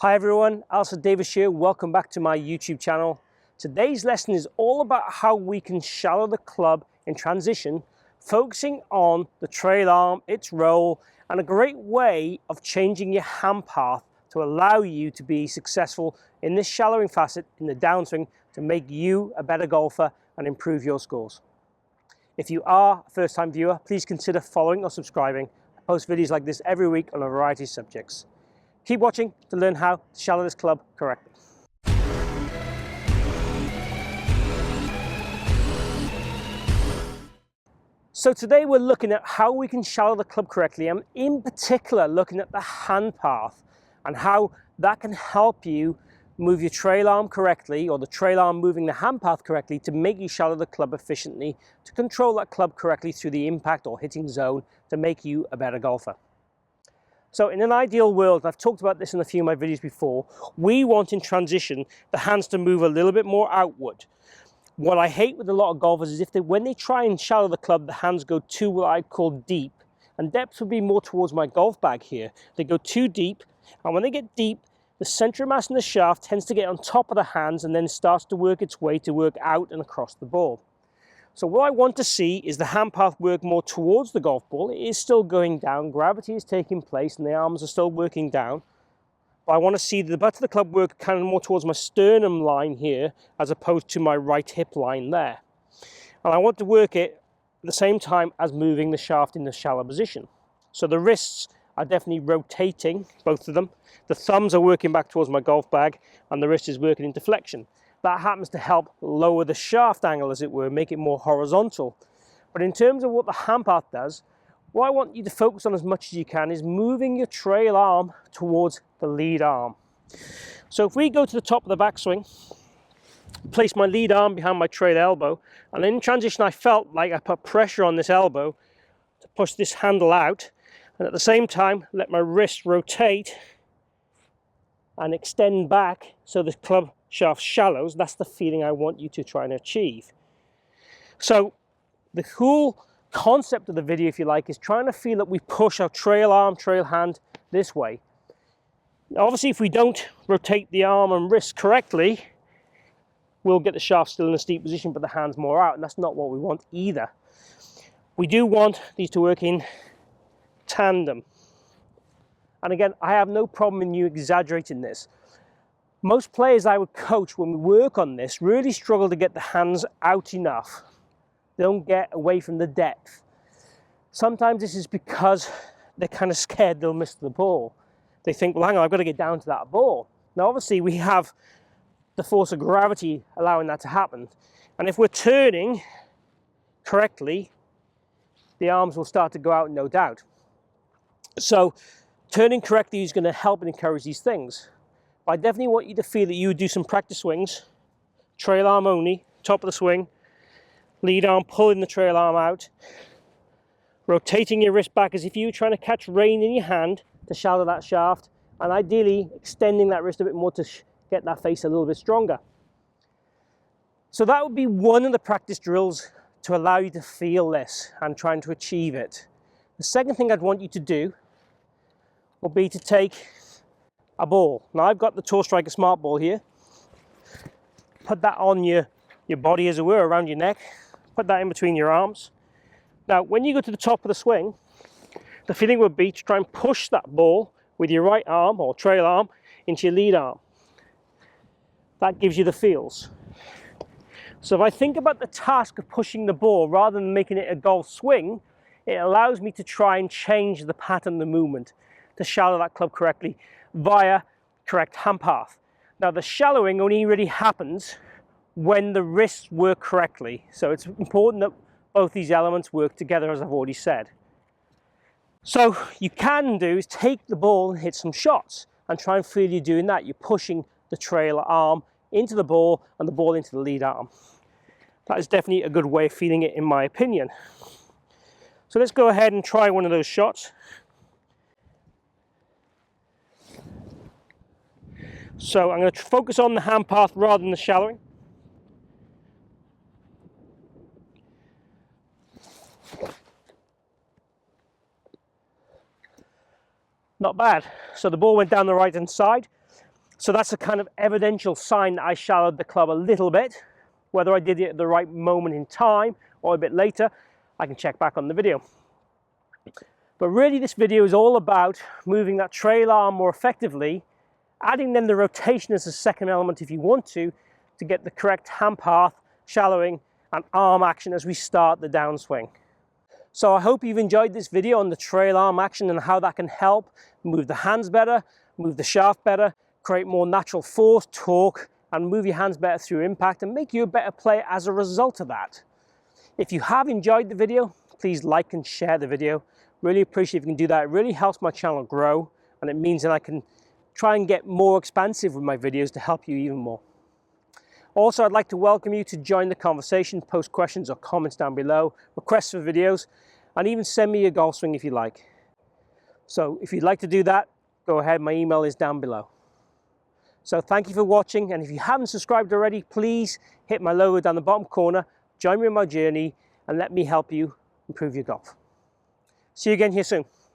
Hi everyone, Alistair Davies here. Welcome back to my YouTube channel. Today's lesson is all about how we can shallow the club in transition, focusing on the trail arm, its role, and a great way of changing your hand path to allow you to be successful in this shallowing facet in the downswing to make you a better golfer and improve your scores. If you are a first-time viewer, please consider following or subscribing. I post videos like this every week on a variety of subjects. Keep watching to learn how to shallow this club correctly. So today we're looking at how we can shallow the club correctly, and in particular looking at the hand path and how that can help you move your trail arm correctly, or the trail arm moving the hand path correctly, to make you shallow the club efficiently, to control that club correctly through the impact or hitting zone to make you a better golfer. So in an ideal world, and I've talked about this in a few of my videos before, we want in transition the hands to move a little bit more outward. What I hate with a lot of golfers is when they try and shallow the club, the hands go too what I call deep. And depth would be more towards my golf bag here. They go too deep, and when they get deep, the center of mass in the shaft tends to get on top of the hands and then starts to work its way to work out and across the ball. So what I want to see is the hand path work more towards the golf ball. It is still going down, gravity is taking place, and the arms are still working down. But I want to see the butt of the club work kind of more towards my sternum line here, as opposed to my right hip line there. And I want to work it at the same time as moving the shaft in the shallow position. So the wrists are definitely rotating, both of them. The thumbs are working back towards my golf bag, and the wrist is working into flexion. That happens to help lower the shaft angle, as it were, make it more horizontal. But in terms of what the hand path does, what I want you to focus on as much as you can is moving your trail arm towards the lead arm. So if we go to the top of the backswing, place my lead arm behind my trail elbow, and in transition I felt like I put pressure on this elbow to push this handle out, and at the same time let my wrist rotate and extend back so the club shaft shallows. That's the feeling I want you to try and achieve. So the whole concept of the video, if you like, is trying to feel that we push our trail arm, trail hand this way. Now, obviously, if we don't rotate the arm and wrist correctly, we'll get the shaft still in a steep position, but the hand's more out, and that's not what we want either. We do want these to work in tandem. And again, I have no problem in you exaggerating this. Most players I would coach when we work on this really struggle to get the hands out enough. They don't get away from the depth. Sometimes this is because they're kind of scared they'll miss the ball. They think, well, hang on, I've got to get down to that ball. Now, obviously, we have the force of gravity allowing that to happen. And if we're turning correctly, the arms will start to go out, no doubt. So turning correctly is going to help and encourage these things. But I definitely want you to feel that you would do some practice swings, trail arm only, top of the swing, lead arm pulling the trail arm out, rotating your wrist back as if you were trying to catch rain in your hand to shallow that shaft, and ideally extending that wrist a bit more to get that face a little bit stronger. So that would be one of the practice drills to allow you to feel this and trying to achieve it. The second thing I'd want you to do will be to take a ball. Now I've got the Tour Striker Smart Ball here. Put that on your body, as it were, around your neck. Put that in between your arms. Now when you go to the top of the swing, the feeling would be to try and push that ball with your right arm or trail arm into your lead arm. That gives you the feels. So if I think about the task of pushing the ball rather than making it a golf swing, it allows me to try and change the pattern of the movement to shallow that club correctly via correct hand path. Now the shallowing only really happens when the wrists work correctly. So it's important that both these elements work together, as I've already said. So you can do is take the ball and hit some shots and try and feel you doing that. You're pushing the trail arm into the ball and the ball into the lead arm. That is definitely a good way of feeling it, in my opinion. So let's go ahead and try one of those shots. So I'm going to focus on the hand path rather than the shallowing. Not bad. So the ball went down the right hand side. So that's a kind of evidential sign that I shallowed the club a little bit. Whether I did it at the right moment in time or a bit later, I can check back on the video. But really this video is all about moving that trail arm more effectively, adding then the rotation as a second element if you want to get the correct hand path, shallowing and arm action as we start the downswing. So I hope you've enjoyed this video on the trail arm action and how that can help move the hands better, move the shaft better, create more natural force, torque, and move your hands better through impact and make you a better player as a result of that. If you have enjoyed the video, please like and share the video. Really appreciate if you can do that. It really helps my channel grow, and it means that I can try and get more expansive with my videos to help you even more. Also, I'd like to welcome you to join the conversation, post questions or comments down below, requests for videos, and even send me your golf swing if you like. So if you'd like to do that, go ahead, my email is down below. So thank you for watching, and if you haven't subscribed already, please hit my logo down the bottom corner, join me on my journey, and let me help you improve your golf. See you again here soon.